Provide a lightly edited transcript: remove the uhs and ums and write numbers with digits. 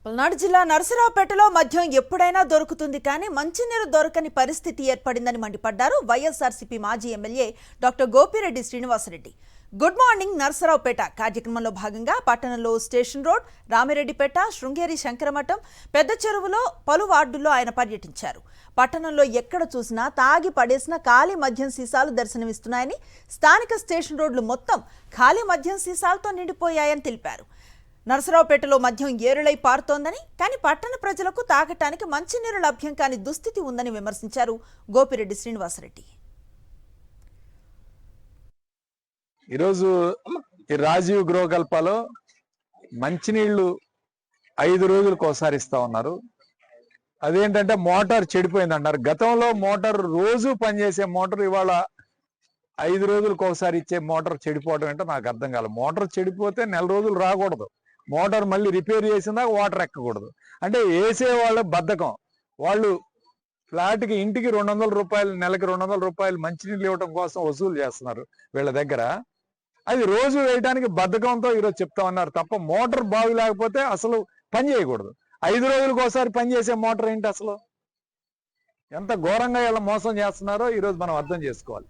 పల్నాడు జిల్లా నరసరావుపేటలో మద్యం ఎప్పుడైనా దొరుకుతుంది కానీ మంచినీరు దొరకని పరిస్థితి ఏర్పడిందని మండిపడ్డారు వైఎస్ఆర్సీపీ మాజీ MLA doctor Gopireddy Srinivasareddy. Good morning Narasaraopet కార్యక్రమంలో భాగంగా పట్టణంలో స్టేషన్ రోడ్, రామిరెడ్డిపేట, శృంగేరి శంకరమఠం, పెద్ద చెరువులో పలు వార్డుల్లో ఆయన పర్యటించారు. పట్టణంలో ఎక్కడ చూసినా తాగి పడేసిన ఖాళీ మద్యం సీసాలు దర్శనమిస్తున్నాయని, స్థానిక స్టేషన్ రోడ్లు మొత్తం ఖాళీ మద్యం సీసాలతో నిండిపోయాయని తెలిపారు. నరసరావుపేటలో మద్యం ఏరులై పారుతోందని, కానీ పట్టణ ప్రజలకు తాగటానికి మంచినీరు లభ్యం కాని దుస్థితి ఉందని విమర్శించారు గోపిరెడ్డి శ్రీనివాసరెడ్డి. ఈరోజు ఈ రాజీవ్ గృహకల్పలో మంచినీళ్లు 5 రోజులకు ఒకసారి ఇస్తా ఉన్నారు. అదేంటంటే మోటార్ చెడిపోయింది అంటారు. గతంలో మోటార్ రోజు పనిచేసే మోటార్ ఇవాళ 5 రోజులకు ఒకసారి ఇచ్చే మోటార్ చెడిపోవడం ఏంటో నాకు అర్థం కాలేదు. మోటార్ చెడిపోతే 1 రోజులు రాకూడదు, మోటార్ మళ్ళీ రిపేర్ చేసిందా వాటర్ ఎక్కకూడదు. అంటే వేసే వాళ్ళ బద్ధకం. వాళ్ళు ఫ్లాట్కి ఇంటికి 200 రూపాయలు, నెలకి 200 రూపాయలు మంచినీళ్ళు ఇవ్వడం కోసం వసూలు చేస్తున్నారు వీళ్ళ దగ్గర. అది రోజు వేయడానికి బద్ధకంతో ఈరోజు చెప్తా ఉన్నారు తప్ప మోటార్ బాగు లేకపోతే అసలు పని చేయకూడదు. 5 రోజులకు ఒకసారి పని చేసే మోటార్ ఏంటి? అసలు ఎంత ఘోరంగా ఇలా మోసం చేస్తున్నారో ఈరోజు మనం అర్థం చేసుకోవాలి.